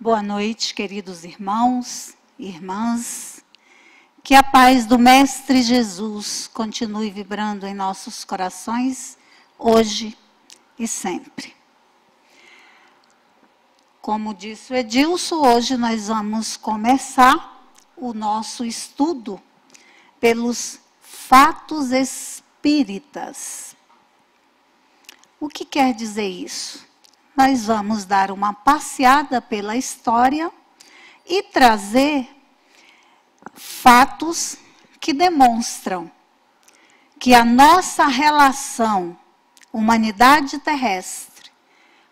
Boa noite, queridos irmãos e irmãs. Que a paz do Mestre Jesus continue vibrando em nossos corações, hoje e sempre. Como disse o Edilson, hoje nós vamos começar o nosso estudo pelos fatos espíritas. O que quer dizer isso? Nós vamos dar uma passeada pela história e trazer fatos que demonstram que a nossa relação, humanidade terrestre,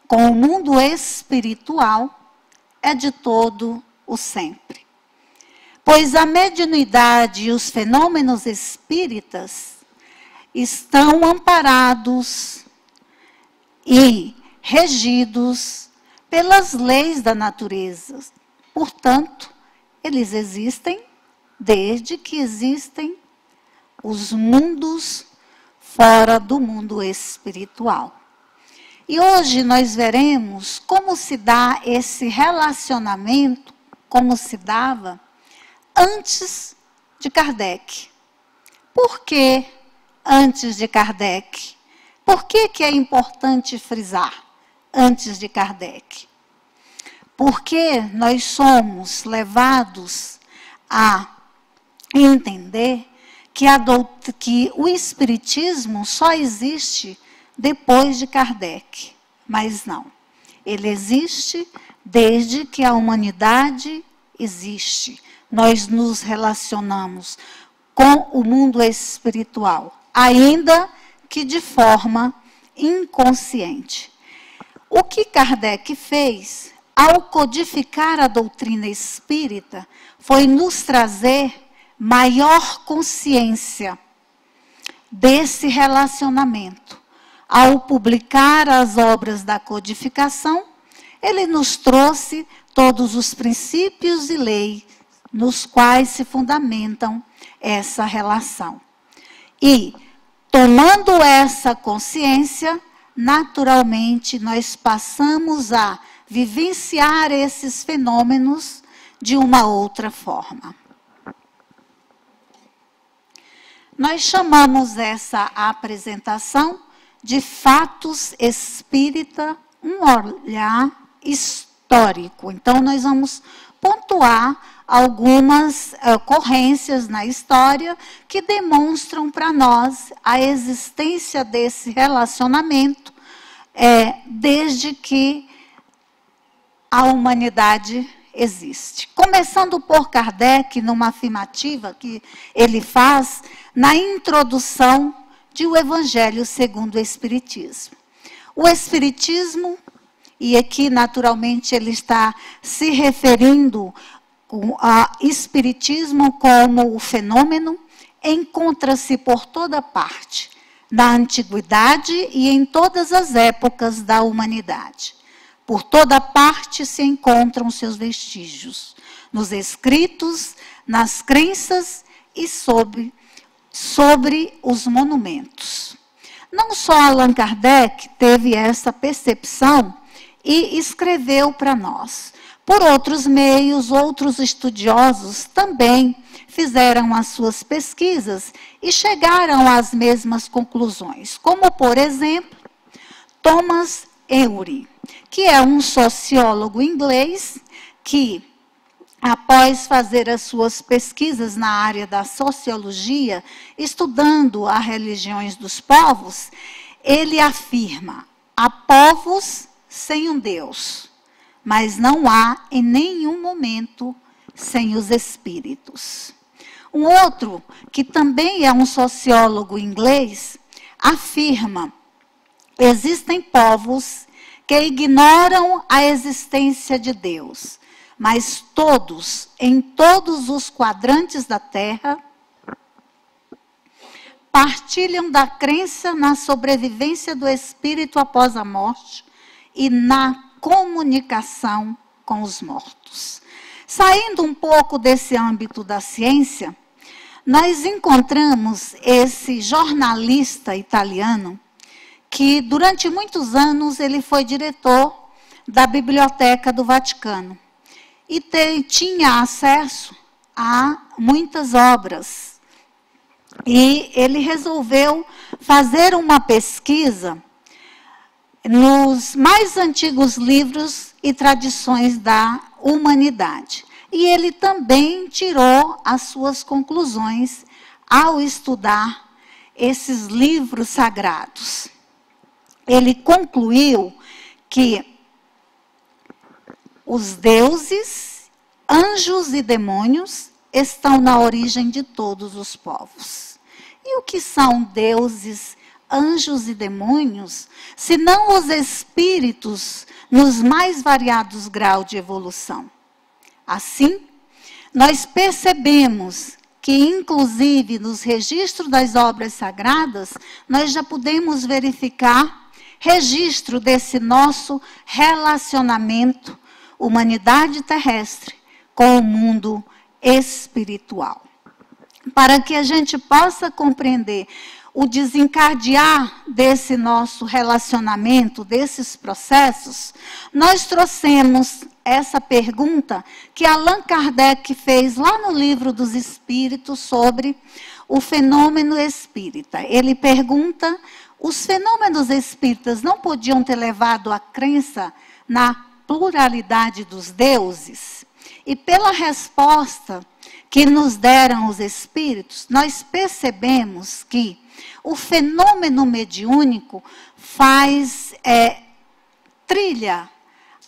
com o mundo espiritual, é de todo o sempre. Pois a mediunidade e os fenômenos espíritas estão amparados e regidos pelas leis da natureza. Portanto, eles existem desde que existem os mundos fora do mundo espiritual. E hoje nós veremos como se dá esse relacionamento, como se dava antes de Kardec. Por que antes de Kardec? Por que é importante frisar antes de Kardec? Porque nós somos levados a entender que o Espiritismo só existe depois de Kardec. Mas não. Ele existe desde que a humanidade existe. Nós nos relacionamos com o mundo espiritual, ainda que de forma inconsciente. O que Kardec fez, ao codificar a doutrina espírita, foi nos trazer maior consciência desse relacionamento. Ao publicar as obras da codificação, ele nos trouxe todos os princípios e leis nos quais se fundamentam essa relação. E, tomando essa consciência, naturalmente nós passamos a vivenciar esses fenômenos de uma outra forma. Nós chamamos essa apresentação de fatos espírita, um olhar histórico. Então, nós vamos pontuar algumas ocorrências na história que demonstram para nós a existência desse relacionamento desde que a humanidade existe. Começando por Kardec, numa afirmativa que ele faz na introdução de O Evangelho segundo o Espiritismo. O Espiritismo, e aqui naturalmente ele está se referindo ao Espiritismo como o fenômeno, encontra-se por toda parte, na antiguidade e em todas as épocas da humanidade. Por toda parte se encontram seus vestígios, nos escritos, nas crenças e sobre os monumentos. Não só Allan Kardec teve essa percepção e escreveu para nós. Por outros meios, outros estudiosos também fizeram as suas pesquisas e chegaram às mesmas conclusões, como, por exemplo, Thomas Eury, que é um sociólogo inglês que, após fazer as suas pesquisas na área da sociologia, estudando as religiões dos povos, ele afirma: há povos sem um Deus, mas não há em nenhum momento sem os espíritos. Um outro, que também é um sociólogo inglês, afirma: existem povos que ignoram a existência de Deus, mas todos, em todos os quadrantes da Terra, partilham da crença na sobrevivência do espírito após a morte e na comunicação com os mortos. Saindo um pouco desse âmbito da ciência, nós encontramos esse jornalista italiano que durante muitos anos ele foi diretor da Biblioteca do Vaticano. e tinha acesso a muitas obras. E ele resolveu fazer uma pesquisa nos mais antigos livros e tradições da humanidade. E ele também tirou as suas conclusões ao estudar esses livros sagrados. Ele concluiu que os deuses, anjos e demônios estão na origem de todos os povos. E o que são deuses, anjos e demônios, senão os espíritos nos mais variados graus de evolução? Assim, nós percebemos que, inclusive, nos registros das obras sagradas, nós já podemos verificar registro desse nosso relacionamento, humanidade terrestre, com o mundo espiritual. Para que a gente possa compreender o desencadear desse nosso relacionamento, desses processos, nós trouxemos essa pergunta que Allan Kardec fez lá no Livro dos Espíritos sobre o fenômeno espírita. Ele pergunta: os fenômenos espíritas não podiam ter levado à crença na pluralidade dos deuses? E pela resposta que nos deram os espíritos, nós percebemos que o fenômeno mediúnico faz trilha,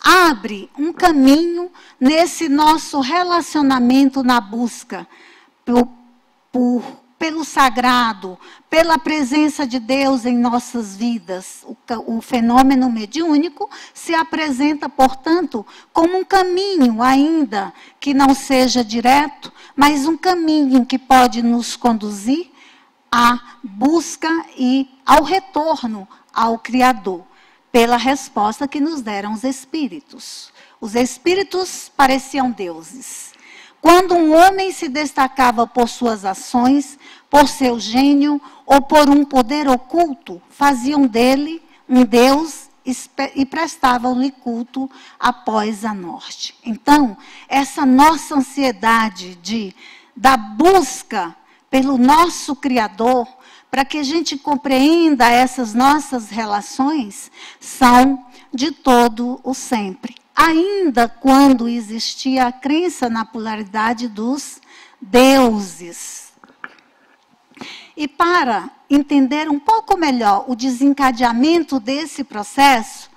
abre um caminho nesse nosso relacionamento na busca pelo sagrado, pela presença de Deus em nossas vidas. O fenômeno mediúnico se apresenta, portanto, como um caminho, ainda que não seja direto, mas um caminho que pode nos conduzir à busca e ao retorno ao Criador, pela resposta que nos deram os espíritos. Os espíritos pareciam deuses. Quando um homem se destacava por suas ações, por seu gênio ou por um poder oculto, faziam dele um deus e prestavam-lhe culto após a morte. Então, essa nossa ansiedade da busca pelo nosso Criador, para que a gente compreenda essas nossas relações, são de todo o sempre. Ainda quando existia a crença na pluralidade dos deuses. E para entender um pouco melhor o desencadeamento desse processo,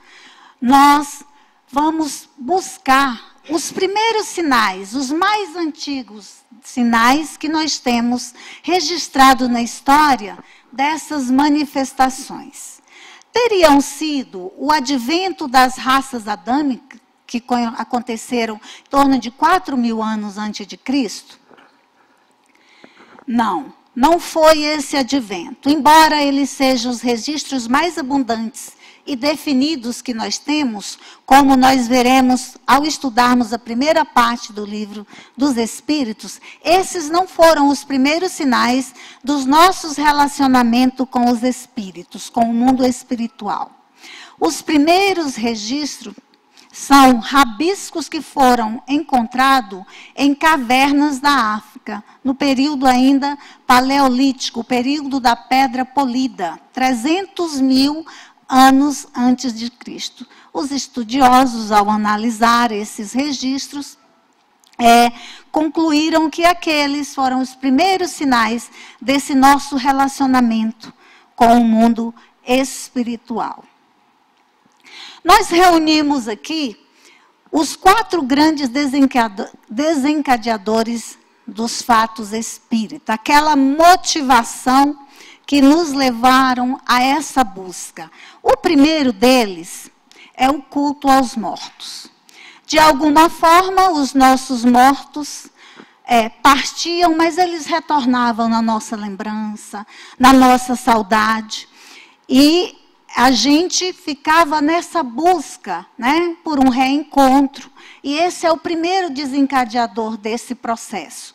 nós vamos buscar os primeiros sinais, os mais antigos sinais que nós temos registrado na história dessas manifestações. Teriam sido o advento das raças adâmicas, que aconteceram em torno de 4.000 anos antes de Cristo? Não foi esse advento. Embora ele seja os registros mais abundantes e definidos que nós temos, como nós veremos ao estudarmos a primeira parte do Livro dos Espíritos, esses não foram os primeiros sinais dos nossos relacionamentos com os espíritos, com o mundo espiritual. Os primeiros registros são rabiscos que foram encontrados em cavernas da África, no período ainda paleolítico, o período da pedra polida, 300.000 anos antes de Cristo. Os estudiosos, ao analisar esses registros, concluíram que aqueles foram os primeiros sinais desse nosso relacionamento com o mundo espiritual. Nós reunimos aqui os 4 grandes desencadeadores dos fatos espíritas, aquela motivação que nos levaram a essa busca. O primeiro deles é o culto aos mortos. De alguma forma, os nossos mortos partiam, mas eles retornavam na nossa lembrança, na nossa saudade. E a gente ficava nessa busca, por um reencontro. E esse é o primeiro desencadeador desse processo.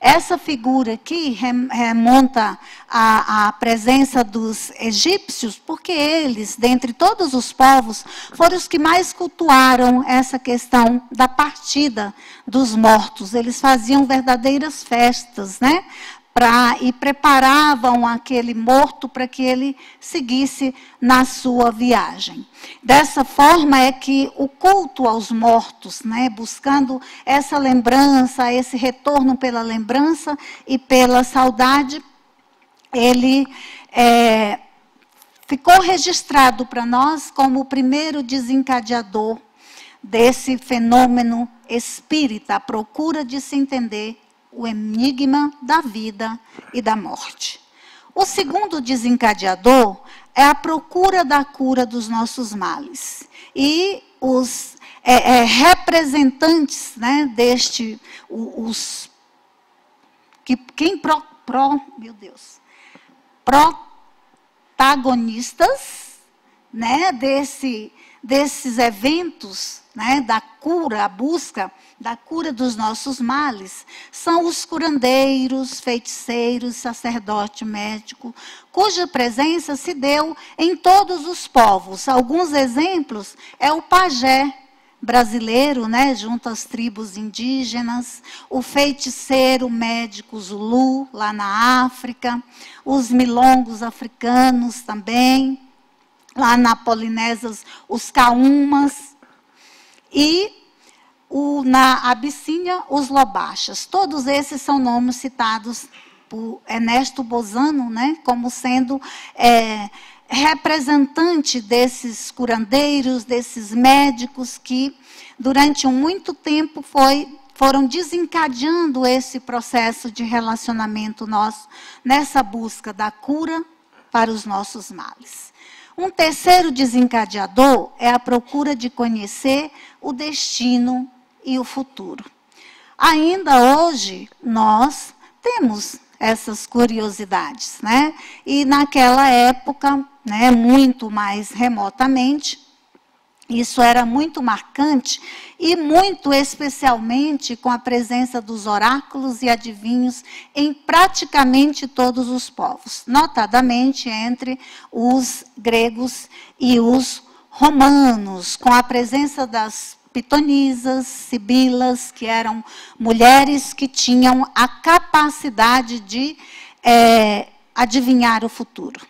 Essa figura aqui remonta à presença dos egípcios, porque eles, dentre todos os povos, foram os que mais cultuaram essa questão da partida dos mortos. Eles faziam verdadeiras festas, né? E preparavam aquele morto para que ele seguisse na sua viagem. Dessa forma é que o culto aos mortos, né, buscando essa lembrança, esse retorno pela lembrança e pela saudade, ele ficou registrado para nós como o primeiro desencadeador desse fenômeno espírita, a procura de se entender o enigma da vida e da morte. O segundo desencadeador é a procura da cura dos nossos males. E os representantes, né, protagonistas, né, desses eventos, né, da cura, a busca da cura dos nossos males, são os curandeiros, feiticeiros, sacerdote, médico, cuja presença se deu em todos os povos. Alguns exemplos é o pajé brasileiro, né, junto às tribos indígenas, o feiticeiro médico Zulu, lá na África, os milongos africanos também, lá na Polinésia, os caumas, e na Abissínia, os lobachas. Todos esses são nomes citados por Ernesto Bozano, né, como sendo representante desses curandeiros, desses médicos que, durante muito tempo, foram desencadeando esse processo de relacionamento nosso, nessa busca da cura para os nossos males. Um terceiro desencadeador é a procura de conhecer o destino e o futuro. Ainda hoje, nós temos essas curiosidades, né? E naquela época, né, muito mais remotamente, isso era muito marcante e muito especialmente com a presença dos oráculos e adivinhos em praticamente todos os povos, notadamente entre os gregos e os romanos, com a presença das pitonisas, sibilas, que eram mulheres que tinham a capacidade de adivinhar o futuro.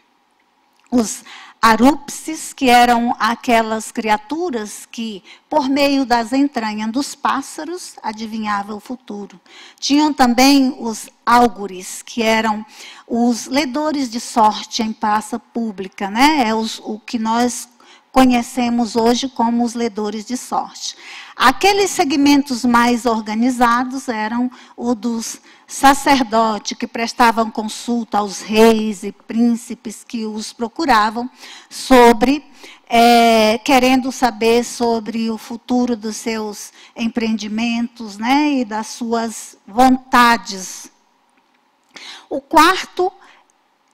Os arúpsis, que eram aquelas criaturas que, por meio das entranhas dos pássaros, adivinhavam o futuro. Tinham também os álgures, que eram os ledores de sorte em praça pública, né? O que nós conhecemos hoje como os ledores de sorte. Aqueles segmentos mais organizados eram o dos sacerdotes, que prestavam consulta aos reis e príncipes que os procuravam, querendo saber sobre o futuro dos seus empreendimentos, né, e das suas vontades. O quarto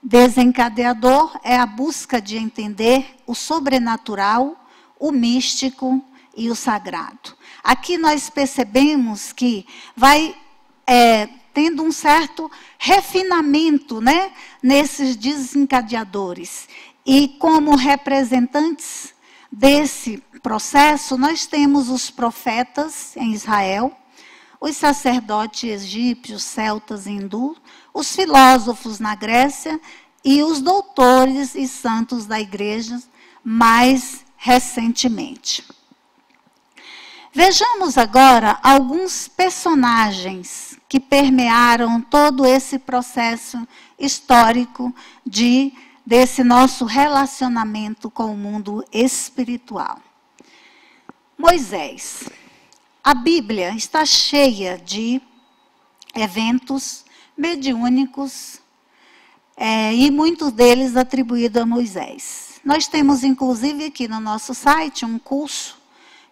desencadeador é a busca de entender o sobrenatural, o místico e o sagrado. Aqui nós percebemos que vai tendo um certo refinamento, né, nesses desencadeadores. E como representantes desse processo, nós temos os profetas em Israel, os sacerdotes egípcios, celtas e hindus, os filósofos na Grécia e os doutores e santos da igreja mais recentemente. Vejamos agora alguns personagens que permearam todo esse processo histórico desse nosso relacionamento com o mundo espiritual. Moisés. A Bíblia está cheia de eventos mediúnicos e muitos deles atribuídos a Moisés. Nós temos, inclusive, aqui no nosso site um curso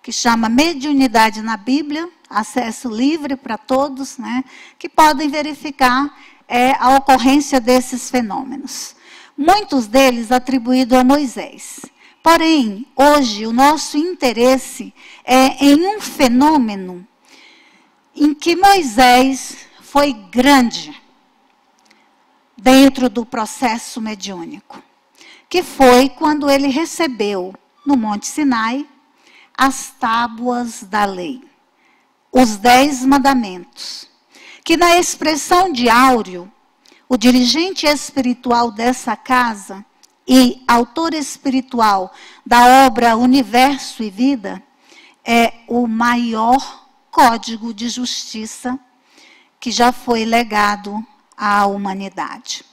que chama Mediunidade na Bíblia, acesso livre para todos, né, que podem verificar a ocorrência desses fenômenos. Muitos deles atribuídos a Moisés. Porém, hoje, o nosso interesse é em um fenômeno em que Moisés foi grande dentro do processo mediúnico, que foi quando ele recebeu no Monte Sinai as tábuas da lei, os 10 mandamentos, que na expressão de Áureo, o dirigente espiritual dessa casa e autor espiritual da obra Universo e Vida, é o maior código de justiça que já foi legado à humanidade.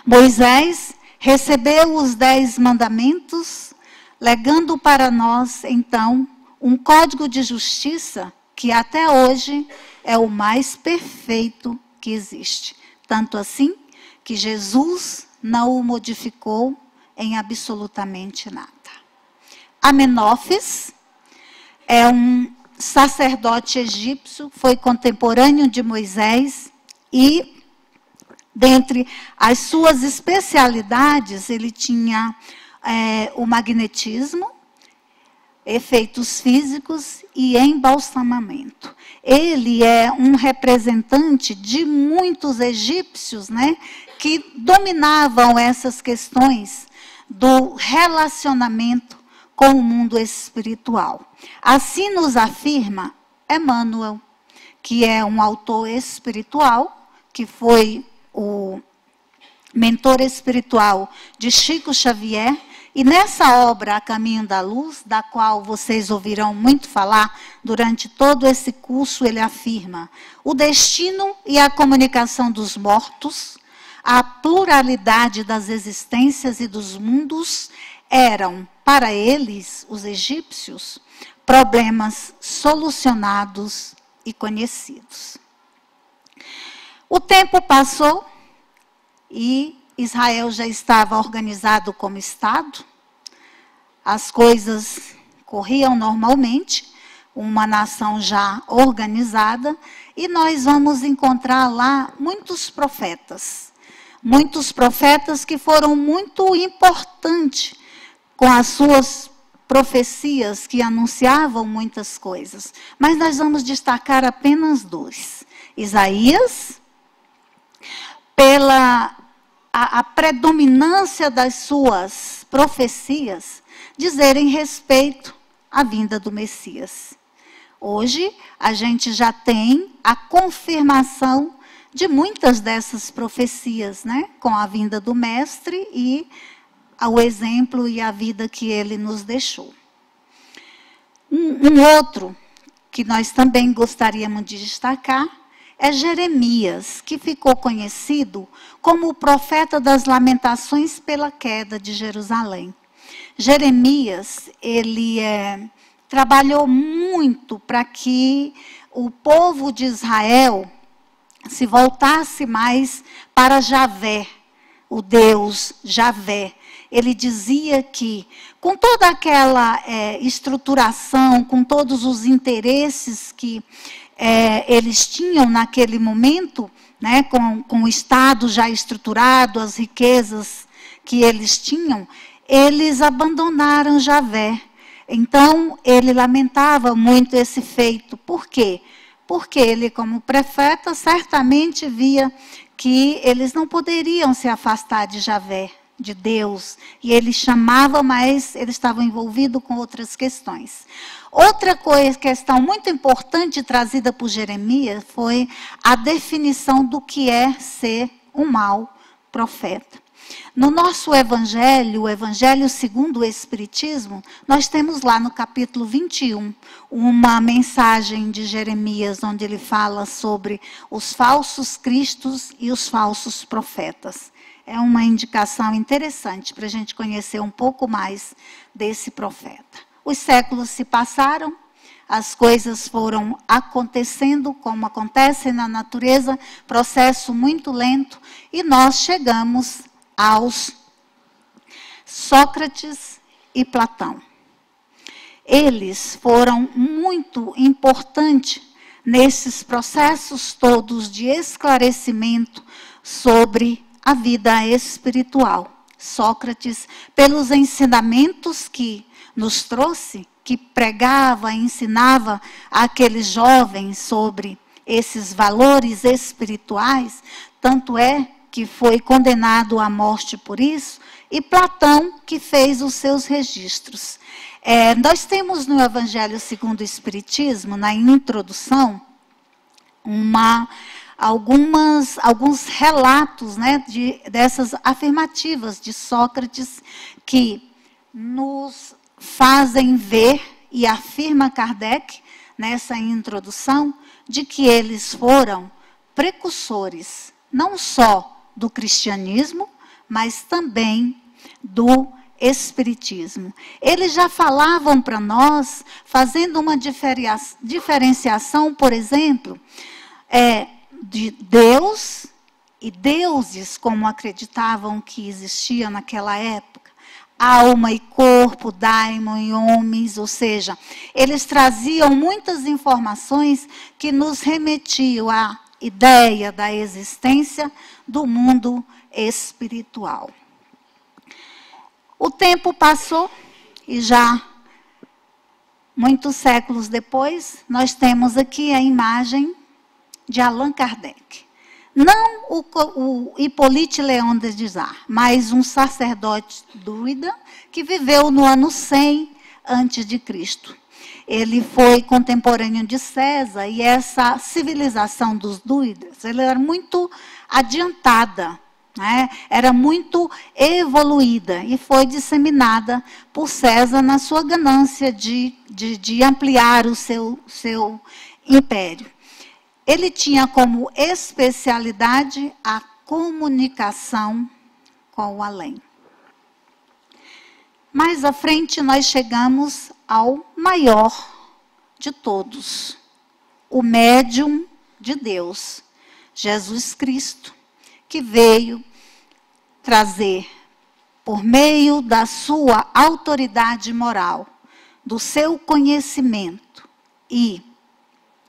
Moisés recebeu os 10 mandamentos, legando para nós, então, um código de justiça que até hoje é o mais perfeito que existe. Tanto assim que Jesus não o modificou em absolutamente nada. Amenófis é um sacerdote egípcio, foi contemporâneo de Moisés e, dentre as suas especialidades, ele tinha o magnetismo, efeitos físicos e embalsamamento. Ele é um representante de muitos egípcios, né, que dominavam essas questões do relacionamento com o mundo espiritual. Assim nos afirma Emmanuel, que é um autor espiritual, que foi o mentor espiritual de Chico Xavier, e nessa obra, A Caminho da Luz, da qual vocês ouvirão muito falar durante todo esse curso, ele afirma: o destino e a comunicação dos mortos, a pluralidade das existências e dos mundos eram, para eles, os egípcios, problemas solucionados e conhecidos. O tempo passou e Israel já estava organizado como Estado, as coisas corriam normalmente, uma nação já organizada, e nós vamos encontrar lá muitos profetas que foram muito importantes com as suas profecias que anunciavam muitas coisas. Mas nós vamos destacar apenas 2. Isaías, pela a predominância das suas profecias, dizerem respeito à vinda do Messias. Hoje, a gente já tem a confirmação de muitas dessas profecias, né, com a vinda do Mestre e o exemplo e a vida que ele nos deixou. Um outro que nós também gostaríamos de destacar é Jeremias, que ficou conhecido como o profeta das lamentações pela queda de Jerusalém. Jeremias, ele trabalhou muito para que o povo de Israel se voltasse mais para Javé, o Deus Javé. Ele dizia que, com toda aquela estruturação, com todos os interesses que eles tinham naquele momento, né, com o Estado já estruturado, as riquezas que eles tinham, eles abandonaram Javé. Então, ele lamentava muito esse feito. Por quê? Porque ele, como profeta, certamente via que eles não poderiam se afastar de Javé, de Deus. E ele chamava, mas eles estavam envolvidos com outras questões. Outra questão muito importante trazida por Jeremias foi a definição do que é ser um mau profeta. No nosso Evangelho, o Evangelho segundo o Espiritismo, nós temos lá no capítulo 21, uma mensagem de Jeremias, onde ele fala sobre os falsos cristos e os falsos profetas. É uma indicação interessante para a gente conhecer um pouco mais desse profeta. Os séculos se passaram, as coisas foram acontecendo como acontece na natureza, processo muito lento, e nós chegamos aos Sócrates e Platão. Eles foram muito importantes nesses processos todos de esclarecimento sobre a vida espiritual. Sócrates, pelos ensinamentos que nos trouxe, que pregava, ensinava àqueles jovens sobre esses valores espirituais, tanto é que foi condenado à morte por isso, e Platão que fez os seus registros. Nós temos no Evangelho segundo o Espiritismo, na introdução, alguns relatos, né, dessas afirmativas de Sócrates que nos fazem ver, e afirma Kardec nessa introdução, de que eles foram precursores não só do cristianismo, mas também do espiritismo. Eles já falavam para nós, fazendo uma diferenciação, por exemplo, de Deus e deuses, como acreditavam que existia naquela época, alma e corpo, daimon e homens, ou seja, eles traziam muitas informações que nos remetiam à ideia da existência do mundo espiritual. O tempo passou e já muitos séculos depois, nós temos aqui a imagem de Allan Kardec. Não o Hippolyte Léon de Desart, mas um sacerdote druida que viveu no ano 100 a.C. Ele foi contemporâneo de César, e essa civilização dos druidas, ela era muito adiantada, né? Era muito evoluída, e foi disseminada por César na sua ganância de ampliar o seu império. Ele tinha como especialidade a comunicação com o além. Mais à frente, nós chegamos ao maior de todos, o médium de Deus, Jesus Cristo, que veio trazer, por meio da sua autoridade moral, do seu conhecimento e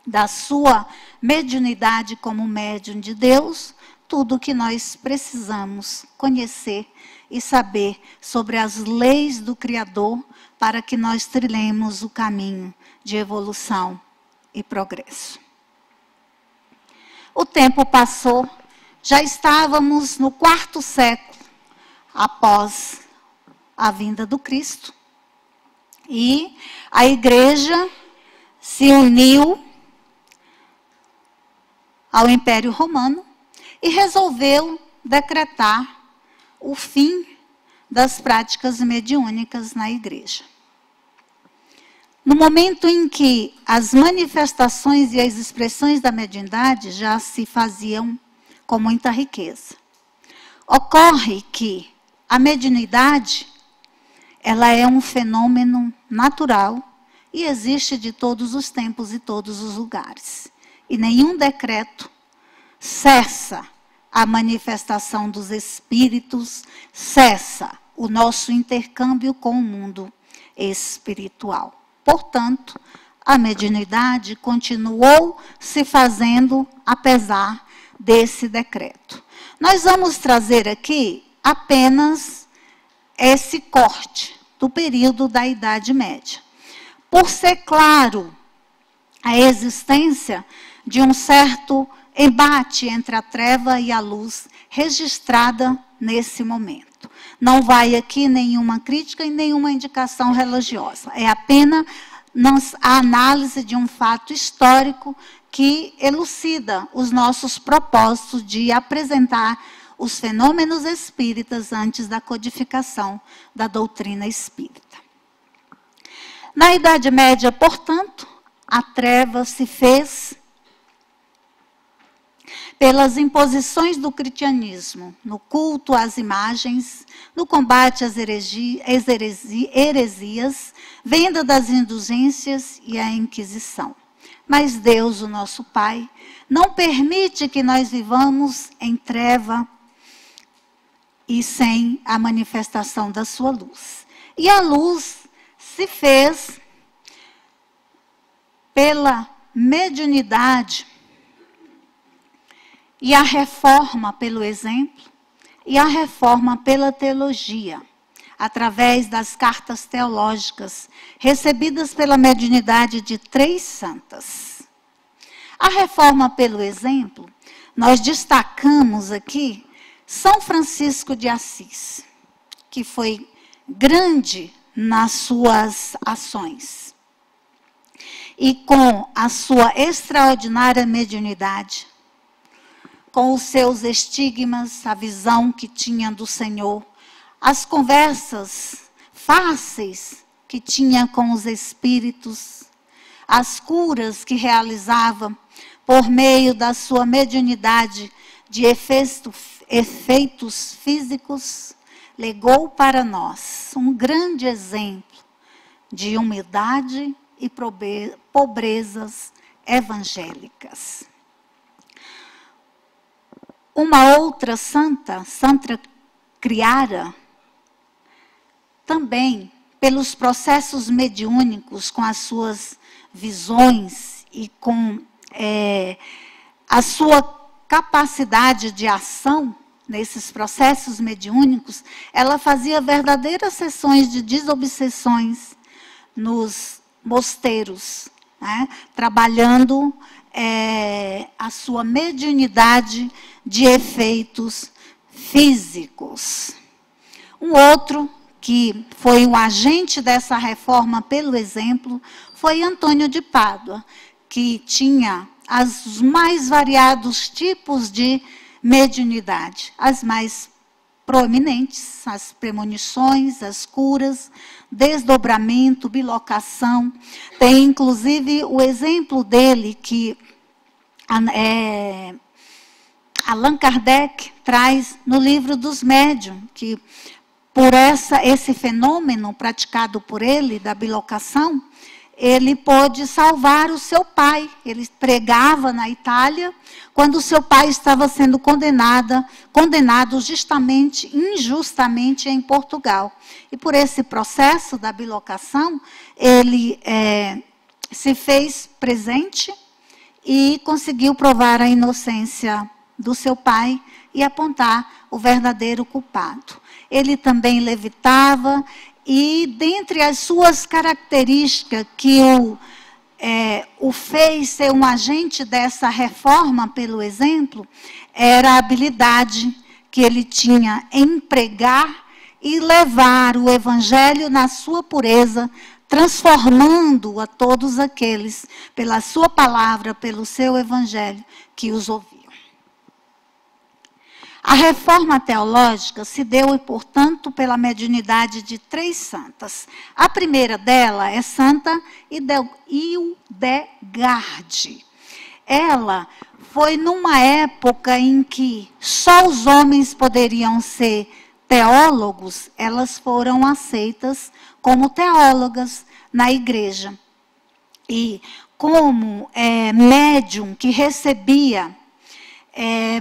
da sua mediunidade como médium de Deus, tudo o que nós precisamos conhecer e saber sobre as leis do Criador, para que nós trilhemos o caminho de evolução e progresso. O tempo passou, já estávamos no 4º século após a vinda do Cristo, e a igreja se uniu ao Império Romano e resolveu decretar o fim das práticas mediúnicas na igreja. No momento em que as manifestações e as expressões da mediunidade já se faziam com muita riqueza. Ocorre que a mediunidade, ela é um fenômeno natural e existe de todos os tempos e todos os lugares. E nenhum decreto cessa a manifestação dos espíritos, cessa o nosso intercâmbio com o mundo espiritual. Portanto, a mediunidade continuou se fazendo apesar desse decreto. Nós vamos trazer aqui apenas esse corte do período da Idade Média. Por ser claro a existência de um certo embate entre a treva e a luz registrada nesse momento. Não vai aqui nenhuma crítica e nenhuma indicação religiosa. É apenas a análise de um fato histórico que elucida os nossos propósitos de apresentar os fenômenos espíritas antes da codificação da doutrina espírita. Na Idade Média, portanto, a treva se fez pelas imposições do cristianismo, no culto às imagens, no combate às heresias, venda das indulgências e a Inquisição. Mas Deus, o nosso Pai, não permite que nós vivamos em treva e sem a manifestação da sua luz. E a luz se fez pela mediunidade, e a reforma pelo exemplo, e a reforma pela teologia, através das cartas teológicas recebidas pela mediunidade de 3 santas. A reforma pelo exemplo, nós destacamos aqui São Francisco de Assis, que foi grande nas suas ações. E com a sua extraordinária mediunidade, com os seus estigmas, a visão que tinha do Senhor, as conversas fáceis que tinha com os espíritos, as curas que realizava por meio da sua mediunidade de efeitos físicos, legou para nós um grande exemplo de humildade e pobrezas evangélicas. Uma outra santa, Santa Criara, também pelos processos mediúnicos, com as suas visões e com a sua capacidade de ação nesses processos mediúnicos, ela fazia verdadeiras sessões de desobsessões nos mosteiros, né? Trabalhando a sua mediunidade de efeitos físicos. Um outro que foi um agente dessa reforma pelo exemplo foi Antônio de Pádua, que tinha os mais variados tipos de mediunidade, as mais proeminentes, as premonições, as curas, desdobramento, bilocação. Tem inclusive o exemplo dele que Allan Kardec traz no livro dos médiuns, que por esse fenômeno praticado por ele, da bilocação, ele pôde salvar o seu pai. Ele pregava na Itália, quando o seu pai estava sendo condenado justamente, injustamente em Portugal. E por esse processo da bilocação, ele se fez presente e conseguiu provar a inocência do seu pai e apontar o verdadeiro culpado. Ele também levitava, e dentre as suas características que o fez ser um agente dessa reforma pelo exemplo, era a habilidade que ele tinha em pregar e levar o evangelho na sua pureza, transformando a todos aqueles, pela sua palavra, pelo seu evangelho, que os ouviam. A reforma teológica se deu, portanto, pela mediunidade de 3 santas. A primeira dela é Santa Hildegarde. Ela foi numa época em que só os homens poderiam ser teólogos, elas foram aceitas como teólogas na igreja. E como médium que recebia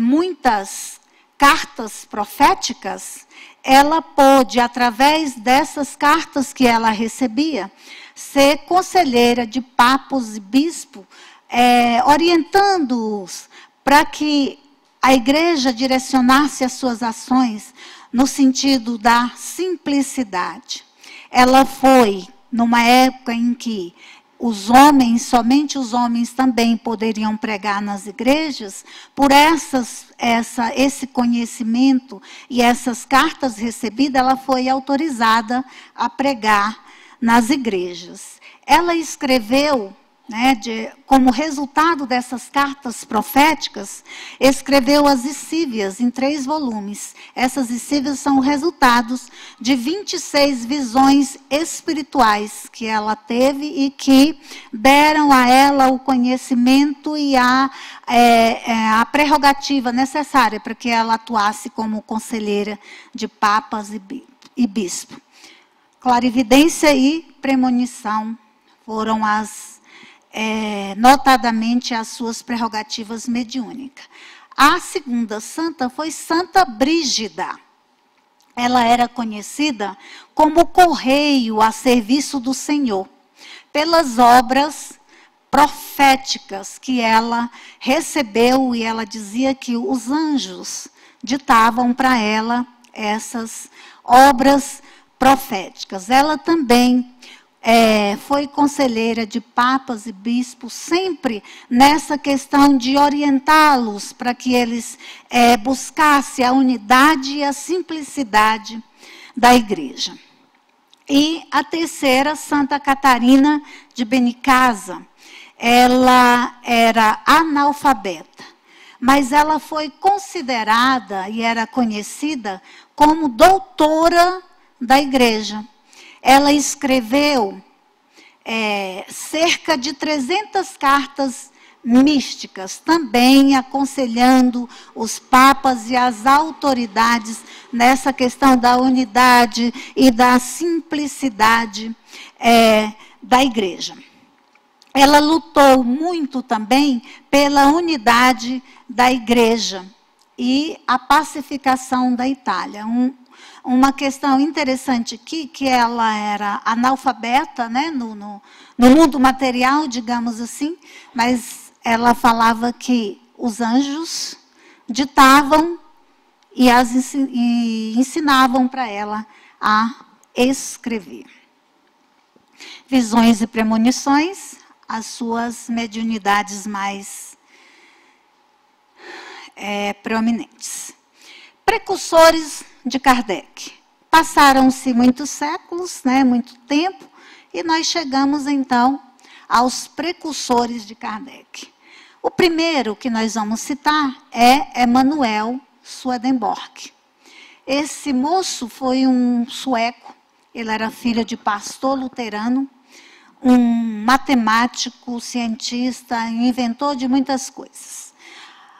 muitas cartas proféticas, ela pôde, através dessas cartas que ela recebia, ser conselheira de papos e bispos, orientando-os para que a igreja direcionasse as suas ações no sentido da simplicidade. Ela foi numa época em que os homens, somente os homens também poderiam pregar nas igrejas, por esse conhecimento e essas cartas recebidas, ela foi autorizada a pregar nas igrejas. Ela escreveu, como resultado dessas cartas proféticas, escreveu as Icívias em 3 volumes. Essas Icívias são resultados de 26 visões espirituais que ela teve e que deram a ela o conhecimento e a prerrogativa necessária para que ela atuasse como conselheira de papas e bispo. Clarividência e premonição foram notadamente as suas prerrogativas mediúnicas. A segunda santa foi Santa Brígida. Ela era conhecida como correio a serviço do Senhor, pelas obras proféticas que ela recebeu, e ela dizia que os anjos ditavam para ela essas obras proféticas. Ela também foi conselheira de papas e bispos, sempre nessa questão de orientá-los para que eles buscassem a unidade e a simplicidade da igreja. E a terceira, Santa Catarina de Benicasa. Ela era analfabeta, mas ela foi considerada e era conhecida como doutora da igreja. Ela escreveu cerca de 300 cartas místicas, também aconselhando os papas e as autoridades nessa questão da unidade e da simplicidade da igreja. Ela lutou muito também pela unidade da igreja e a pacificação da Itália. Uma questão interessante aqui, que ela era analfabeta, né, no mundo material, digamos assim, mas ela falava que os anjos ditavam e ensinavam para ela a escrever. Visões e premonições, as suas mediunidades mais proeminentes. Precursores de Kardec. Passaram-se muitos séculos, né, muito tempo, e nós chegamos então aos precursores de Kardec. O primeiro que nós vamos citar é Emanuel Swedenborg. Esse moço foi um sueco, ele era filho de pastor luterano, um matemático, cientista, inventor de muitas coisas.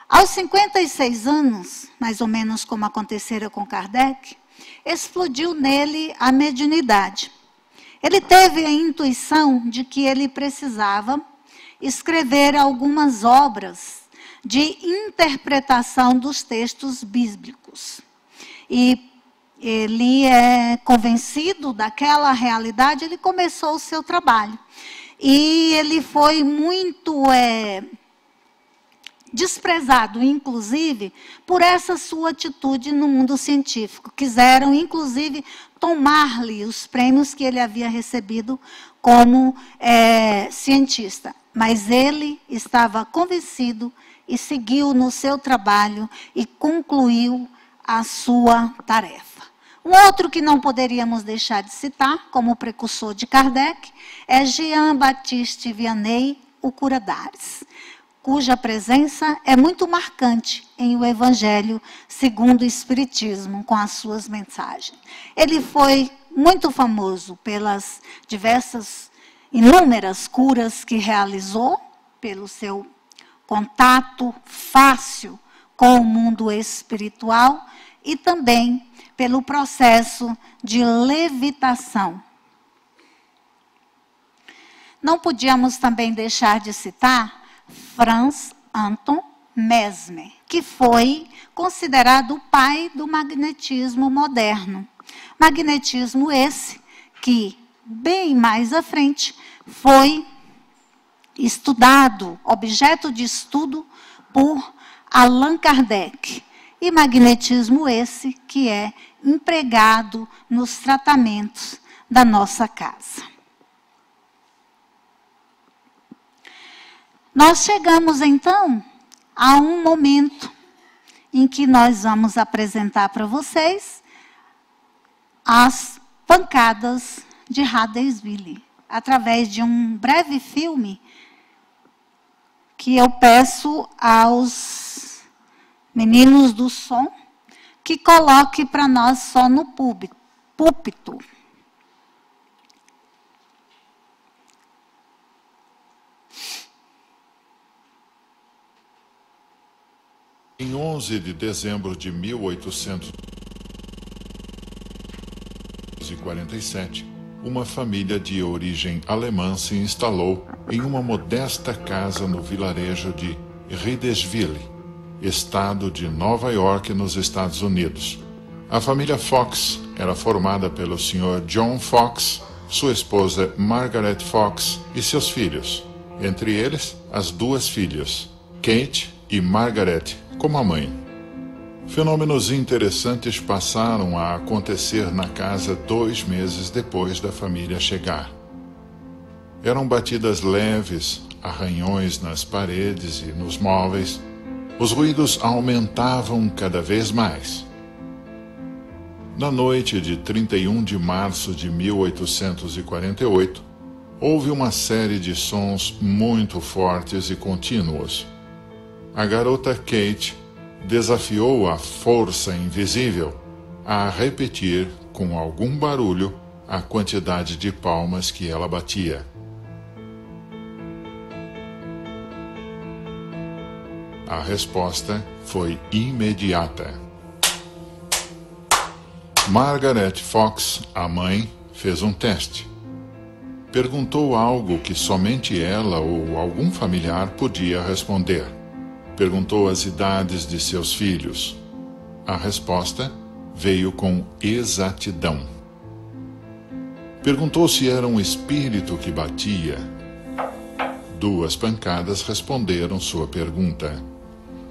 Aos 56 anos, mais ou menos como acontecera com Kardec, explodiu nele a mediunidade. Ele teve a intuição de que ele precisava escrever algumas obras de interpretação dos textos bíblicos. E ele convencido daquela realidade, ele começou o seu trabalho. E ele foi muito desprezado, inclusive, por essa sua atitude no mundo científico. Quiseram, inclusive, tomar-lhe os prêmios que ele havia recebido como cientista. Mas ele estava convencido e seguiu no seu trabalho e concluiu a sua tarefa. Um outro que não poderíamos deixar de citar, como precursor de Kardec, é Jean-Baptiste Vianney, o Cura d'Ars, cuja presença é muito marcante em O Evangelho segundo o Espiritismo, com as suas mensagens. Ele foi muito famoso pelas inúmeras curas que realizou, pelo seu contato fácil com o mundo espiritual e também pelo processo de levitação. Não podíamos também deixar de citar Franz Anton Mesmer, que foi considerado o pai do magnetismo moderno. Magnetismo esse que, bem mais à frente, foi estudado, objeto de estudo por Allan Kardec. E magnetismo esse que é empregado nos tratamentos da nossa casa. Nós chegamos, então, a um momento em que nós vamos apresentar para vocês as pancadas de Huddersville, através de um breve filme que eu peço aos meninos do som que coloque para nós só no púlpito. Em 11 de dezembro de 1847, uma família de origem alemã se instalou em uma modesta casa no vilarejo de Huddersville, estado de Nova York, nos Estados Unidos. A família Fox era formada pelo Sr. John Fox, sua esposa Margaret Fox e seus filhos, entre eles as duas filhas, Kate e Margaret, como a mãe. Fenômenos interessantes passaram a acontecer na casa 2 meses depois da família chegar. Eram batidas leves, arranhões nas paredes e nos móveis. Os ruídos aumentavam cada vez mais. Na noite de 31 de março de 1848, houve uma série de sons muito fortes e contínuos. A garota Kate desafiou a força invisível a repetir, com algum barulho, a quantidade de palmas que ela batia. A resposta foi imediata. Margaret Fox, a mãe, fez um teste. Perguntou algo que somente ela ou algum familiar podia responder. Perguntou as idades de seus filhos. A resposta veio com exatidão. Perguntou se era um espírito que batia. 2 pancadas responderam sua pergunta.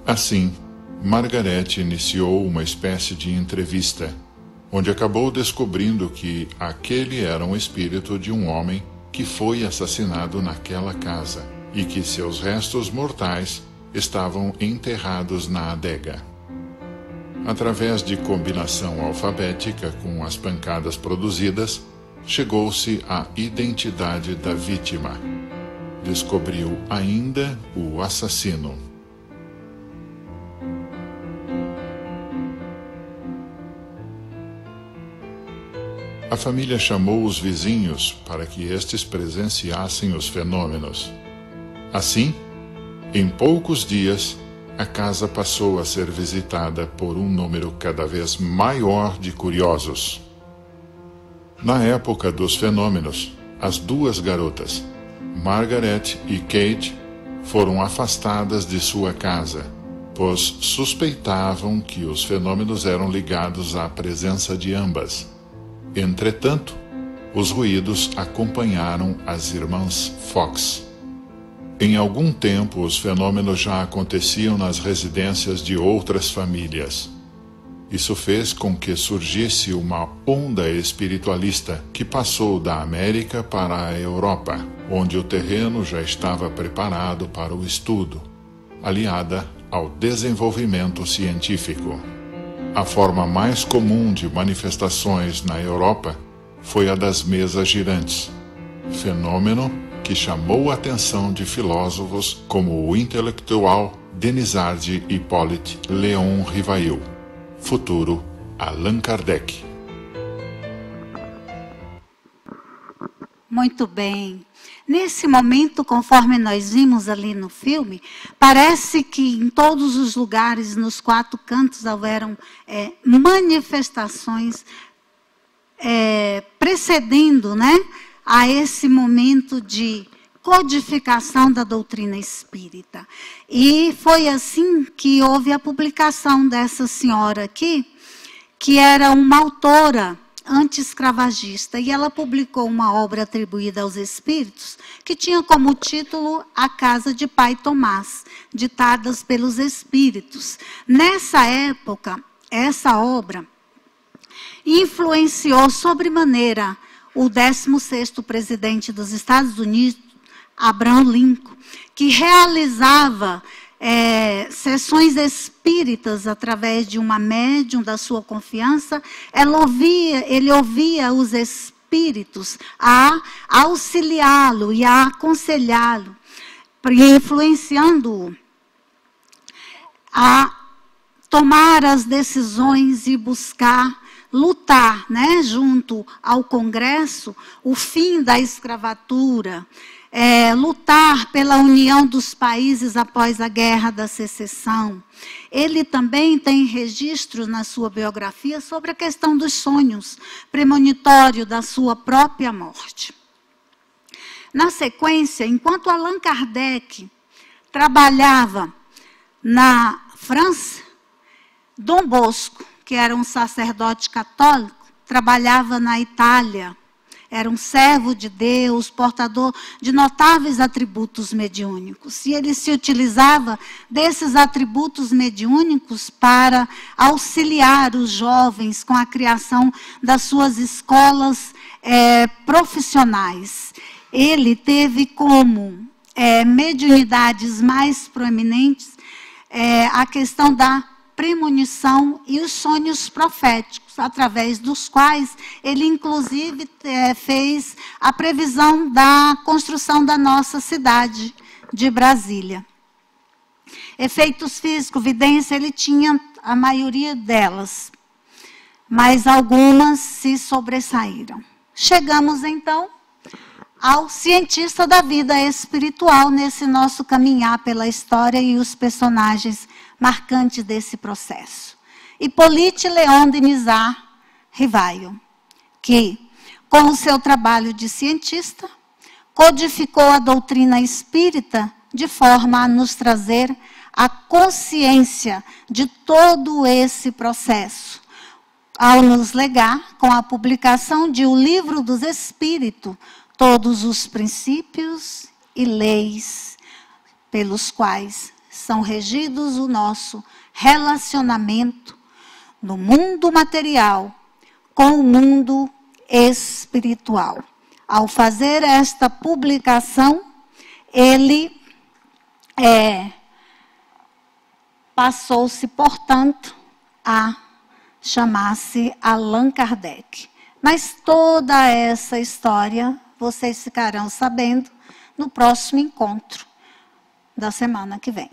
Assim, Margaret iniciou uma espécie de entrevista, onde acabou descobrindo que aquele era um espírito de um homem que foi assassinado naquela casa e que seus restos mortais estavam enterrados na adega. Através de combinação alfabética com as pancadas produzidas, chegou-se à identidade da vítima. Descobriu ainda o assassino. A família chamou os vizinhos para que estes presenciassem os fenômenos. Assim, em poucos dias, a casa passou a ser visitada por um número cada vez maior de curiosos. Na época dos fenômenos, as 2 garotas, Margaret e Kate, foram afastadas de sua casa, pois suspeitavam que os fenômenos eram ligados à presença de ambas. Entretanto, os ruídos acompanharam as irmãs Fox. Em algum tempo, os fenômenos já aconteciam nas residências de outras famílias. Isso fez com que surgisse uma onda espiritualista que passou da América para a Europa, onde o terreno já estava preparado para o estudo, aliada ao desenvolvimento científico. A forma mais comum de manifestações na Europa foi a das mesas girantes, fenômeno que chamou a atenção de filósofos como o intelectual Denisard Hippolyte Léon Rivail, futuro Allan Kardec. Muito bem. Nesse momento, conforme nós vimos ali no filme, parece que em todos os lugares, nos 4 cantos, houveram manifestações precedendo, né, a esse momento de codificação da doutrina espírita. E foi assim que houve a publicação dessa senhora aqui, que era uma autora anti-escravagista, e ela publicou uma obra atribuída aos espíritos, que tinha como título A Casa de Pai Tomás, ditadas pelos espíritos. Nessa época, essa obra influenciou sobremaneira o 16º presidente dos Estados Unidos, Abraham Lincoln, que realizava sessões espíritas através de uma médium da sua confiança. Ele ouvia os espíritos a auxiliá-lo e a aconselhá-lo, influenciando-o a tomar as decisões e buscar lutar, né, junto ao Congresso, o fim da escravatura, lutar pela união dos países após a Guerra da Secessão. Ele também tem registro na sua biografia sobre a questão dos sonhos, premonitório da sua própria morte. Na sequência, enquanto Allan Kardec trabalhava na França, Dom Bosco, que era um sacerdote católico, trabalhava na Itália. Era um servo de Deus, portador de notáveis atributos mediúnicos. E ele se utilizava desses atributos mediúnicos para auxiliar os jovens com a criação das suas escolas profissionais. ele teve como mediunidades mais proeminentes a questão da premonição e os sonhos proféticos, através dos quais ele, inclusive, fez a previsão da construção da nossa cidade de Brasília. Efeitos físicos, vidência, ele tinha a maioria delas, mas algumas se sobressaíram. Chegamos, então, ao cientista da vida espiritual nesse nosso caminhar pela história e os personagens marcantes desse processo. Hippolyte Léon Denisard Rivaio, que, com o seu trabalho de cientista, codificou a doutrina espírita de forma a nos trazer a consciência de todo esse processo, ao nos legar, com a publicação de O Livro dos Espíritos, todos os princípios e leis pelos quais são regidos o nosso relacionamento no mundo material com o mundo espiritual. Ao fazer esta publicação, ele passou-se, portanto, a chamar-se Allan Kardec. Mas toda essa história vocês ficarão sabendo no próximo encontro da semana que vem.